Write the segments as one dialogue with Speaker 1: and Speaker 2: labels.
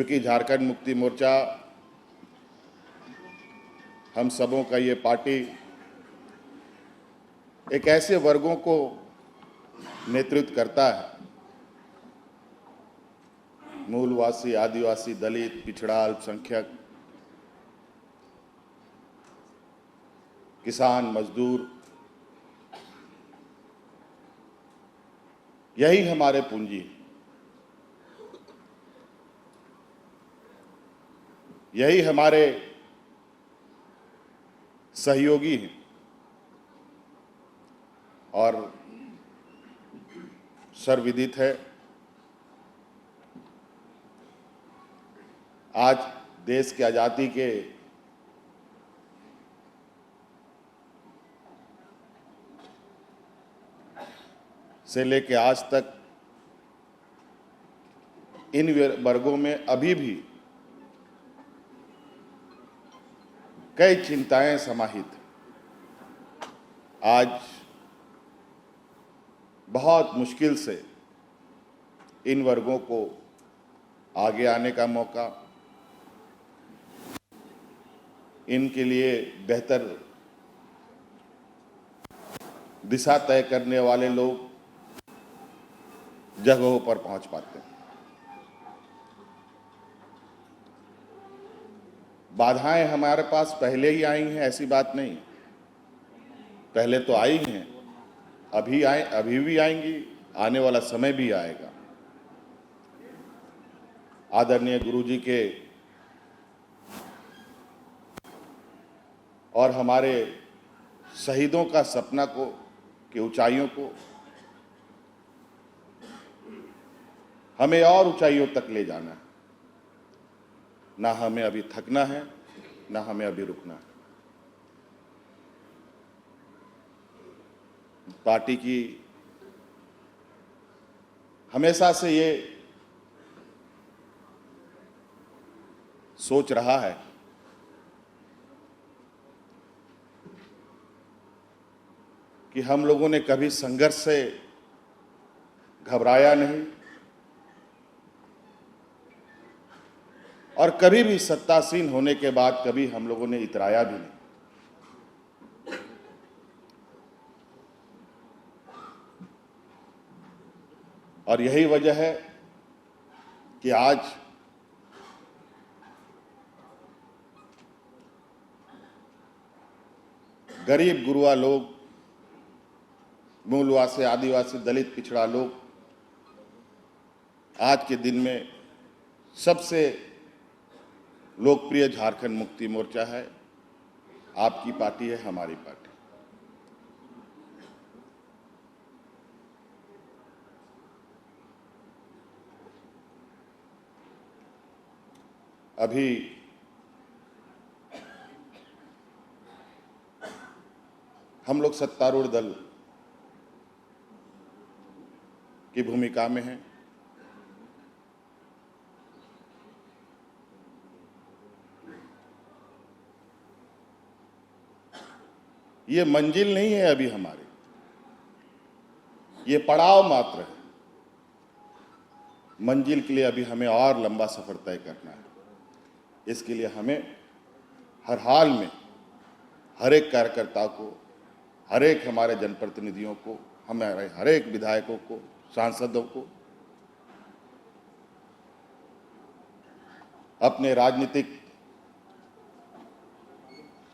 Speaker 1: चूंकि झारखंड मुक्ति मोर्चा हम सबों का ये पार्टी एक ऐसे वर्गों को नेतृत्व करता है, मूलवासी, आदिवासी, दलित, पिछड़ा, अल्पसंख्यक, किसान, मजदूर, यही हमारे पूंजी है, यही हमारे सहयोगी हैं। और सर्वविदित है, आज देश की आज़ादी के से लेकर आज तक इन वर्गों में अभी भी कई चिंताएं समाहित हैं। आज बहुत मुश्किल से इन वर्गों को आगे आने का मौका, इनके लिए बेहतर दिशा तय करने वाले लोग जगहों पर पहुंच पाते हैं। बाधाएं हमारे पास पहले ही आई हैं, ऐसी बात नहीं, पहले तो आई हैं, अभी भी आएंगी, आने वाला समय भी आएगा। आदरणीय गुरुजी के और हमारे शहीदों का सपना को की ऊंचाइयों को हमें और ऊंचाइयों तक ले जाना है। ना हमें अभी थकना है, ना हमें अभी रुकना है। पार्टी की हमेशा से ये सोच रहा है कि हम लोगों ने कभी संघर्ष से घबराया नहीं और कभी भी सत्तासीन होने के बाद कभी हम लोगों ने इतराया भी नहीं। और यही वजह है कि आज गरीब गुरुआ लोग, मूलवासी, आदिवासी, दलित, पिछड़ा लोग आज के दिन में सबसे लोकप्रिय झारखंड मुक्ति मोर्चा है। आपकी पार्टी है, हमारी पार्टी। अभी हम लोग सत्तारूढ़ दल की भूमिका में हैं। ये मंजिल नहीं है अभी हमारी, ये पड़ाव मात्र है। मंजिल के लिए अभी हमें और लंबा सफर तय करना है। इसके लिए हमें हर हाल में हर एक कार्यकर्ता को, हर एक हमारे जनप्रतिनिधियों को, हमारे हर एक विधायकों को, सांसदों को अपने राजनीतिक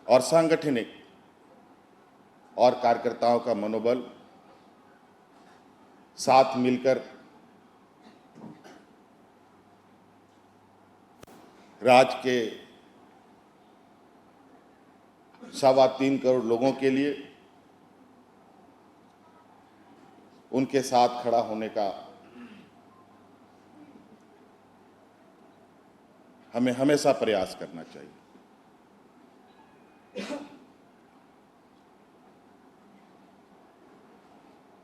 Speaker 1: और सांगठनिक और कार्यकर्ताओं का मनोबल साथ मिलकर राज्य के 3.25 करोड़ लोगों के लिए उनके साथ खड़ा होने का हमें हमेशा प्रयास करना चाहिए।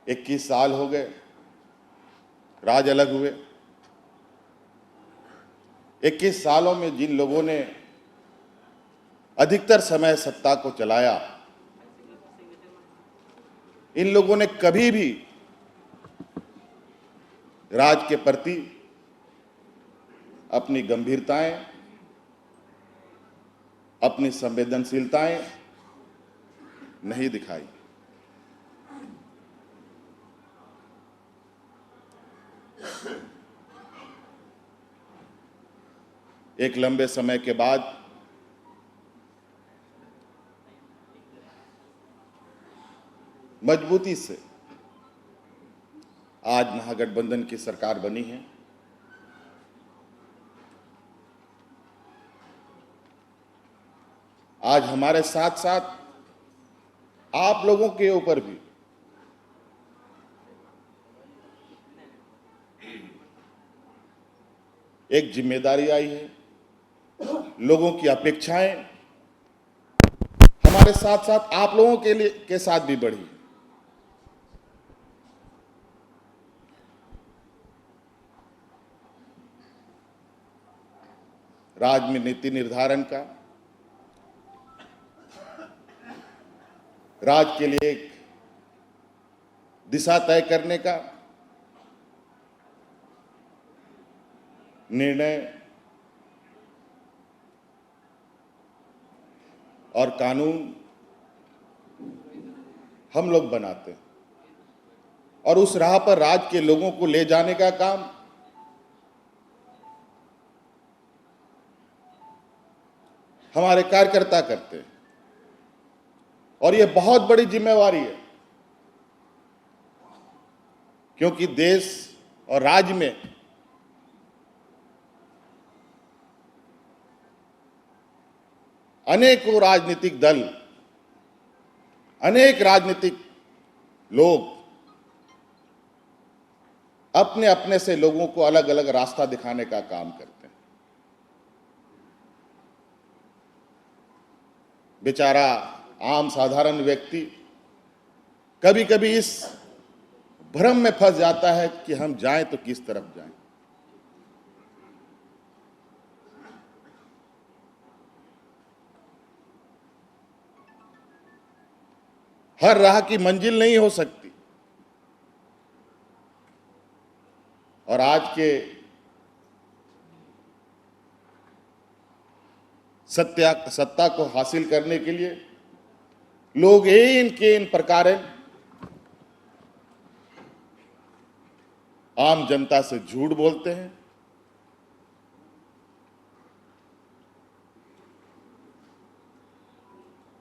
Speaker 1: 21 साल हो गए, राज अलग हुए। 21 सालों में जिन लोगों ने अधिकतर समय सत्ता को चलाया, इन लोगों ने कभी भी राज के प्रति अपनी गंभीरताएं, अपनी संवेदनशीलताएं नहीं दिखाई। एक लंबे समय के बाद मजबूती से आज महागठबंधन की सरकार बनी है। आज हमारे साथ साथ आप लोगों के ऊपर भी एक जिम्मेदारी आई है। लोगों की अपेक्षाएं हमारे साथ साथ आप लोगों के साथ भी बढ़ी। राज्य में नीति निर्धारण का, राज्य के लिए एक दिशा तय करने का निर्णय और कानून हम लोग बनाते हैं और उस राह पर राज्य के लोगों को ले जाने का काम हमारे कार्यकर्ता करते हैं। और यह बहुत बड़ी जिम्मेवारी है, क्योंकि देश और राज्य में अनेकों राजनीतिक दल, अनेक राजनीतिक लोग अपने अपने से लोगों को अलग अलग रास्ता दिखाने का काम करते हैं। बेचारा आम साधारण व्यक्ति कभी कभी इस भ्रम में फंस जाता है कि हम जाएं तो किस तरफ जाएं। हर राह की मंजिल नहीं हो सकती और आज के सत्ता को हासिल करने के लिए लोग इन प्रकार आम जनता से झूठ बोलते हैं,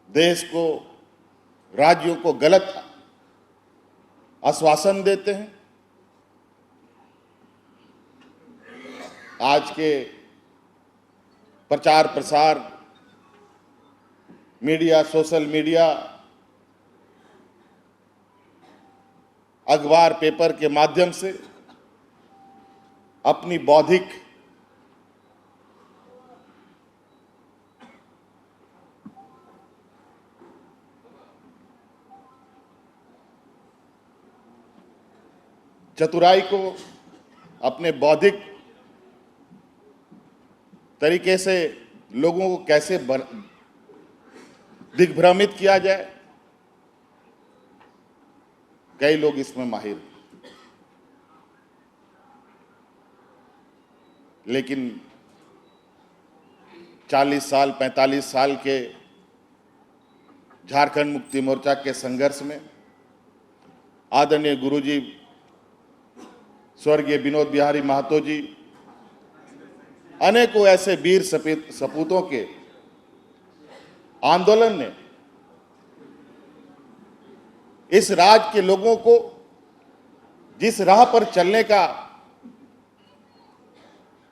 Speaker 1: देश को, राज्यों को गलत आश्वासन देते हैं। आज के प्रचार प्रसार, मीडिया, सोशल मीडिया, अखबार पेपर के माध्यम से अपनी बौद्धिक चतुराई को, अपने बौद्धिक तरीके से लोगों को कैसे दिग्भ्रमित किया जाए, कई लोग इसमें माहिर हैं। लेकिन 40 साल 45 साल के झारखंड मुक्ति मोर्चा के संघर्ष में आदरणीय गुरुजी स्वर्गीय विनोद बिहारी महतो जी, अनेकों ऐसे वीर सपूतों के आंदोलन ने इस राज्य के लोगों को जिस राह पर चलने का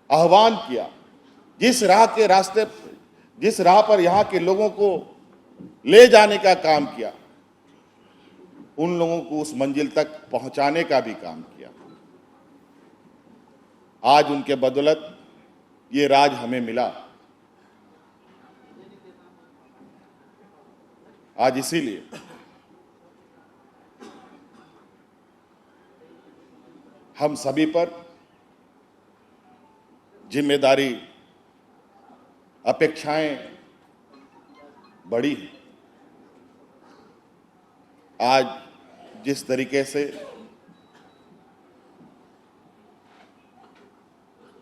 Speaker 1: आह्वान किया, जिस राह पर यहां के लोगों को ले जाने का काम किया, उन लोगों को उस मंजिल तक पहुंचाने का भी काम किया। आज उनके बदौलत ये राज हमें मिला। आज इसीलिए हम सभी पर जिम्मेदारी, अपेक्षाएं बढ़ी हैं। आज जिस तरीके से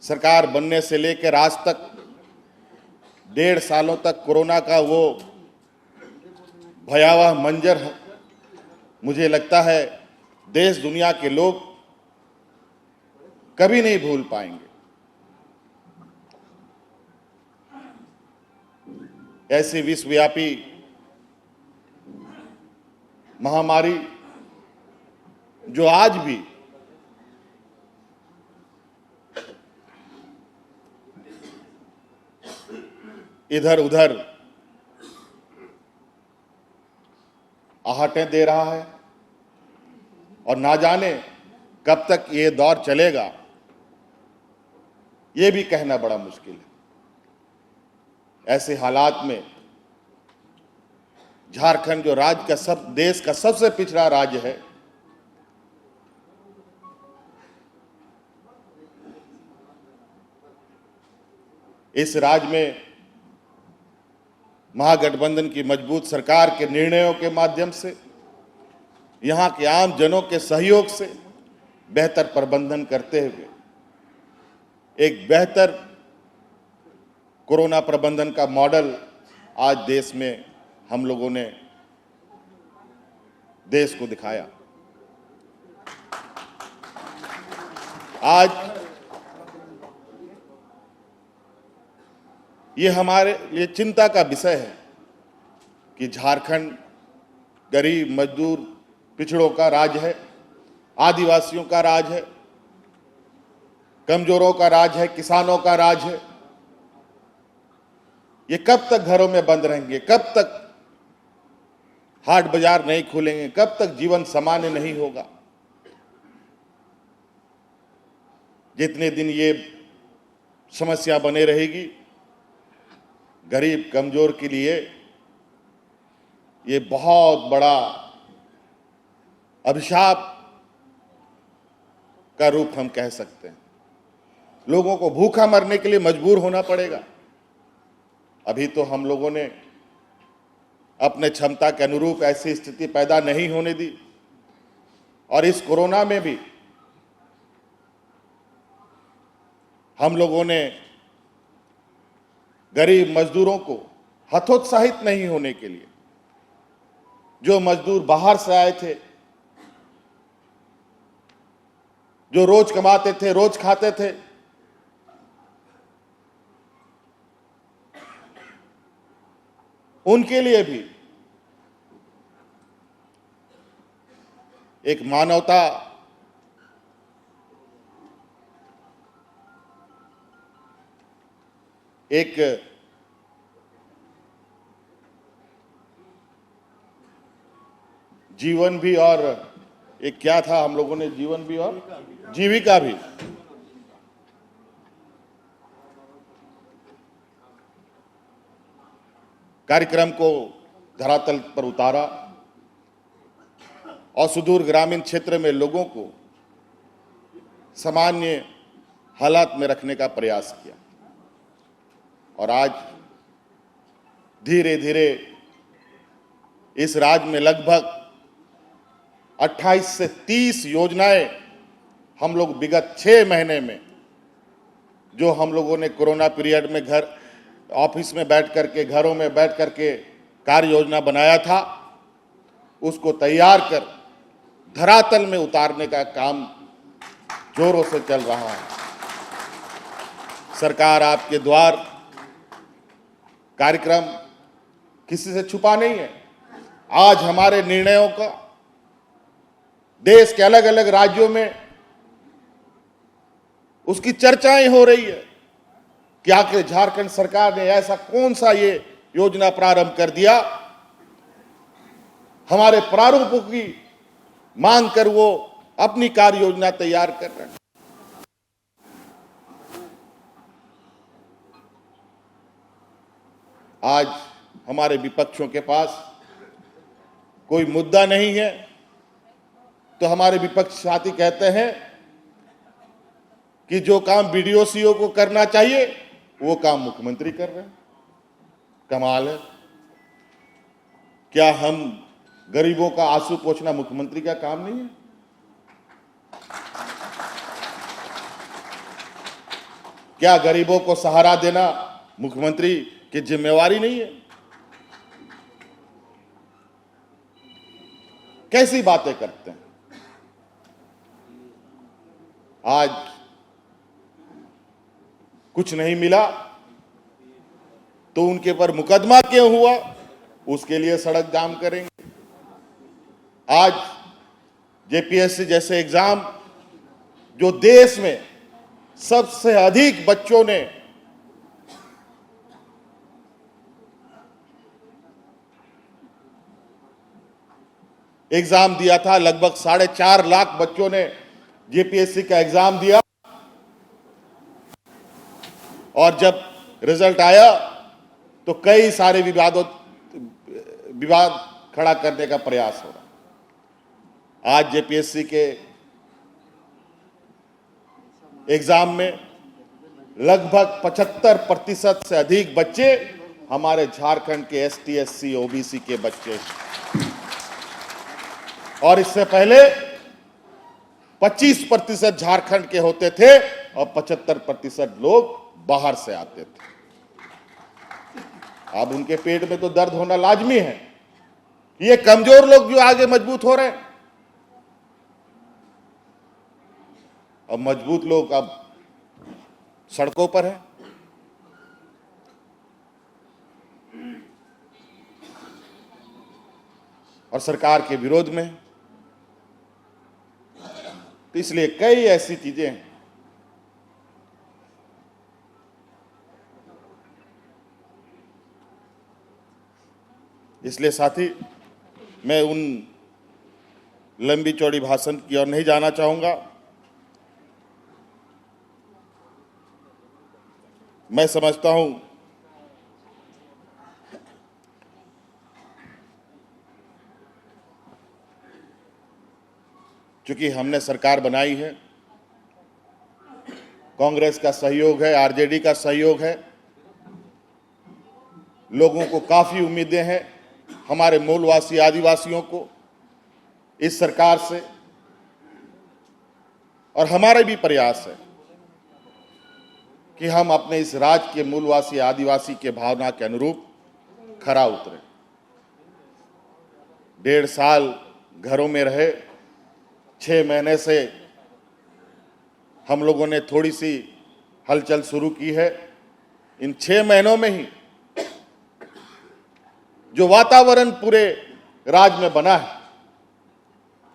Speaker 1: सरकार बनने से लेकर आज तक 1.5 सालों तक कोरोना का वो भयावह मंजर मुझे लगता है देश दुनिया के लोग कभी नहीं भूल पाएंगे। ऐसी विश्वव्यापी महामारी जो आज भी इधर उधर आहटें दे रहा है और ना जाने कब तक ये दौर चलेगा, ये भी कहना बड़ा मुश्किल है। ऐसे हालात में झारखंड जो राज्य का देश का सबसे पिछड़ा राज्य है, इस राज्य में महागठबंधन की मजबूत सरकार के निर्णयों के माध्यम से, यहाँ के आम जनों के सहयोग से बेहतर प्रबंधन करते हुए एक बेहतर कोरोना प्रबंधन का मॉडल आज देश में हम लोगों ने देश को दिखाया। आज ये हमारे लिए चिंता का विषय है कि झारखंड गरीब, मजदूर, पिछड़ों का राज्य है, आदिवासियों का राज्य है, कमजोरों का राज्य है, किसानों का राज्य है। ये कब तक घरों में बंद रहेंगे? कब तक हाट बाजार नहीं खुलेंगे? कब तक जीवन सामान्य नहीं होगा? जितने दिन ये समस्या बने रहेगी, गरीब कमजोर के लिए ये बहुत बड़ा अभिशाप का रूप हम कह सकते हैं। लोगों को भूखा मरने के लिए मजबूर होना पड़ेगा। अभी तो हम लोगों ने अपने क्षमता के अनुरूप ऐसी स्थिति पैदा नहीं होने दी, और इस कोरोना में भी हम लोगों ने गरीब मजदूरों को हतोत्साहित नहीं होने के लिए, जो मजदूर बाहर से आए थे, जो रोज कमाते थे, रोज खाते थे, उनके लिए भी एक मानवता, एक जीवन भी, और एक क्या था हम लोगों ने, जीवन भी और जीविका भी। कार्यक्रम को धरातल पर उतारा और सुदूर ग्रामीण क्षेत्र में लोगों को सामान्य हालात में रखने का प्रयास किया। और आज धीरे धीरे इस राज्य में लगभग 28 से 30 योजनाएं हम लोग विगत 6 महीने में, जो हम लोगों ने कोरोना पीरियड में घर ऑफिस में बैठ करके, घरों में बैठ करके कार्य योजना बनाया था, उसको तैयार कर धरातल में उतारने का काम जोरों से चल रहा है। सरकार आपके द्वार कार्यक्रम किसी से छुपा नहीं है। आज हमारे निर्णयों का देश के अलग अलग राज्यों में उसकी चर्चाएं हो रही है कि आखिर झारखंड सरकार ने ऐसा कौन सा ये योजना प्रारंभ कर दिया, हमारे प्रारूपों की मांग कर वो अपनी कार्य योजना तैयार कर रहे हैं। आज हमारे विपक्षों के पास कोई मुद्दा नहीं है, तो हमारे विपक्ष साथी कहते हैं कि जो काम बीडीओ सीओ को करना चाहिए वो काम मुख्यमंत्री कर रहे हैं। कमाल है। क्या हम गरीबों का आंसू पोंछना मुख्यमंत्री का काम नहीं है? क्या गरीबों को सहारा देना मुख्यमंत्री की जिम्मेवारी नहीं है? कैसी बातें करते हैं। आज कुछ नहीं मिला तो उनके पर मुकदमा क्यों हुआ, उसके लिए सड़क जाम करेंगे। आज जेपीएससी जैसे एग्जाम जो देश में सबसे अधिक बच्चों ने एग्जाम दिया था, लगभग 4.5 लाख बच्चों ने जेपीएससी का एग्जाम दिया, और जब रिजल्ट आया तो कई सारे विवाद खड़ा करने का प्रयास हो रहा। आज जेपीएससी के एग्जाम में लगभग 75% से अधिक बच्चे हमारे झारखंड के एसटी, एससी, ओबीसी के बच्चे हैं, और इससे पहले 25% झारखंड के होते थे और 75% लोग बाहर से आते थे। अब उनके पेट में तो दर्द होना लाजमी है। ये कमजोर लोग जो आगे मजबूत हो रहे हैं, अब मजबूत लोग अब सड़कों पर हैं। और सरकार के विरोध में। तो इसलिए कई ऐसी चीजें हैं। इसलिए साथी, मैं उन लंबी चौड़ी भाषण की ओर नहीं जाना चाहूंगा। मैं समझता हूं चूंकि हमने सरकार बनाई है, कांग्रेस का सहयोग है, आरजेडी का सहयोग है, लोगों को काफी उम्मीदें हैं, हमारे मूलवासी आदिवासियों को इस सरकार से, और हमारा भी प्रयास है कि हम अपने इस राज्य के मूलवासी आदिवासी के भावना के अनुरूप खरा उतरे। 1.5 साल घरों में रहे, 6 महीने से हम लोगों ने थोड़ी सी हलचल शुरू की है। इन 6 महीनों में ही जो वातावरण पूरे राज्य में बना है,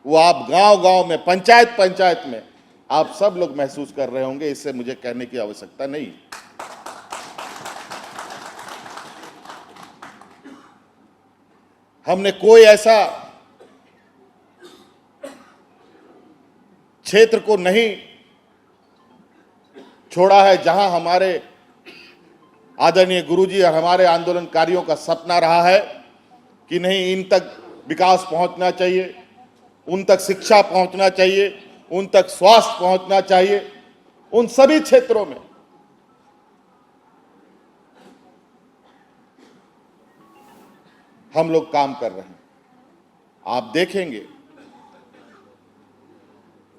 Speaker 1: वो आप गांव-गांव में, पंचायत में आप सब लोग महसूस कर रहे होंगे। इससे मुझे कहने की आवश्यकता नहीं। हमने कोई ऐसा क्षेत्र को नहीं छोड़ा है जहां हमारे आदरणीय गुरुजी और हमारे आंदोलनकारियों का सपना रहा है कि नहीं, इन तक विकास पहुंचना चाहिए, उन तक शिक्षा पहुंचना चाहिए, उन तक स्वास्थ्य पहुंचना चाहिए। उन सभी क्षेत्रों में हम लोग काम कर रहे हैं। आप देखेंगे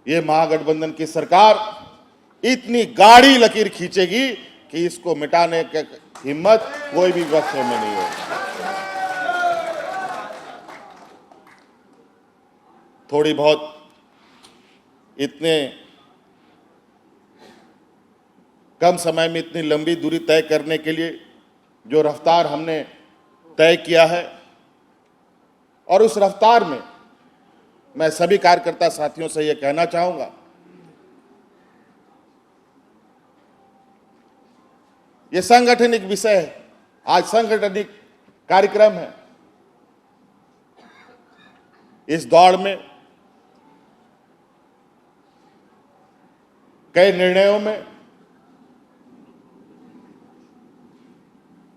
Speaker 1: ये महागठबंधन की सरकार इतनी गाढ़ी लकीर खींचेगी कि इसको मिटाने की हिम्मत कोई भी वक्त में नहीं होगी। थोड़ी बहुत इतने कम समय में इतनी लंबी दूरी तय करने के लिए जो रफ्तार हमने तय किया है, और उस रफ्तार में मैं सभी कार्यकर्ता साथियों से यह कहना चाहूंगा, यह सांगठनिक विषय है, आज सांगठनिक कार्यक्रम है। इस दौड़ में कई निर्णयों में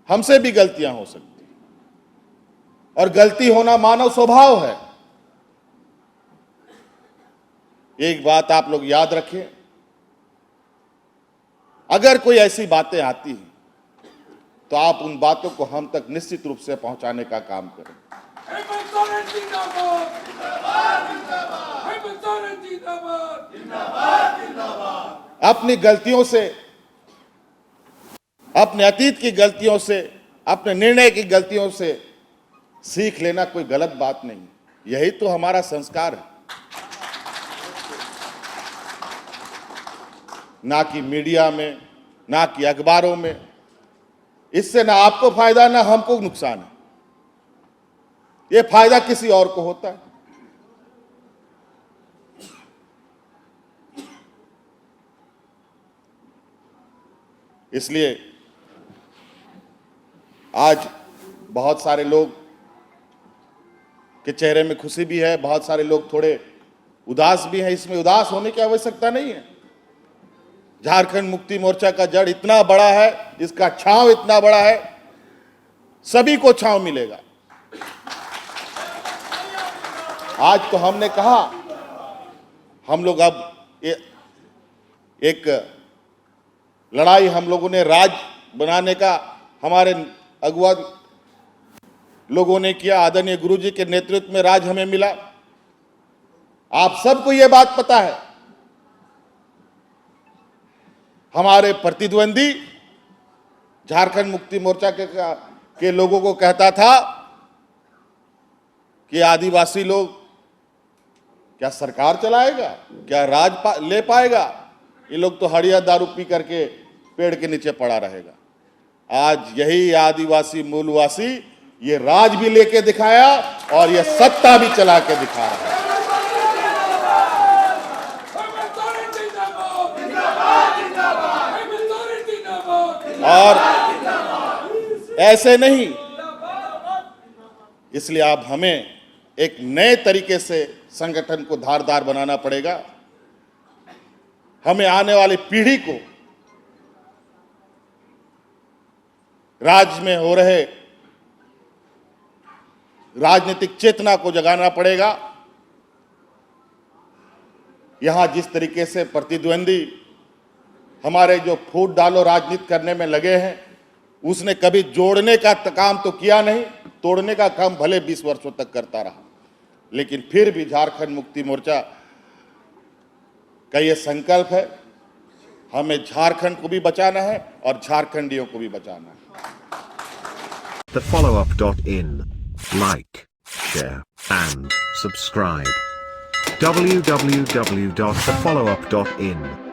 Speaker 1: हमसे भी गलतियां हो सकती हैं, और गलती होना मानव स्वभाव है। एक बात आप लोग याद रखें, अगर कोई ऐसी बातें आती हैं तो आप उन बातों को हम तक निश्चित रूप से पहुंचाने का काम करें। अपनी गलतियों से अपने अतीत की गलतियों से, अपने निर्णय की गलतियों से सीख लेना कोई गलत बात नहीं, यही तो हमारा संस्कार है। ना कि मीडिया में, ना कि अखबारों में, इससे ना आपको फायदा ना हमको नुकसान है, ये फायदा किसी और को होता है। इसलिए आज बहुत सारे लोग के चेहरे में खुशी भी है, बहुत सारे लोग थोड़े उदास भी हैं। इसमें उदास होने की आवश्यकता नहीं है। झारखंड मुक्ति मोर्चा का जड़ इतना बड़ा है, इसका छांव इतना बड़ा है, सभी को छांव मिलेगा। आज तो हमने कहा हम लोग अब एक लड़ाई हम लोगों ने राज बनाने का, हमारे अगुवा लोगों ने किया, आदरणीय गुरुजी के नेतृत्व में राज हमें मिला। आप सबको यह बात पता है, हमारे प्रतिद्वंदी झारखंड मुक्ति मोर्चा के लोगों को कहता था कि आदिवासी लोग क्या सरकार चलाएगा, क्या राज ले पाएगा, ये लोग तो हड़िया दारू पी करके पेड़ के नीचे पड़ा रहेगा। आज यही आदिवासी मूलवासी ये राज भी लेके दिखाया और ये सत्ता भी चला के दिखा रहा है। और ऐसे नहीं, इसलिए अब हमें एक नए तरीके से संगठन को धारदार बनाना पड़ेगा। हमें आने वाली पीढ़ी को राज्य में हो रहे राजनीतिक चेतना को जगाना पड़ेगा। यहां जिस तरीके से प्रतिद्वंदी हमारे जो फूट डालो राजनीति करने में लगे हैं, उसने कभी जोड़ने का काम तो किया नहीं, तोड़ने का काम भले 20 वर्षों तक करता रहा। लेकिन फिर भी झारखंड मुक्ति मोर्चा का ये संकल्प है, हमें झारखंड को भी बचाना है और झारखंडियों को भी बचाना है।
Speaker 2: thefollowup.in. Like, share, and subscribe. www.thefollowup.in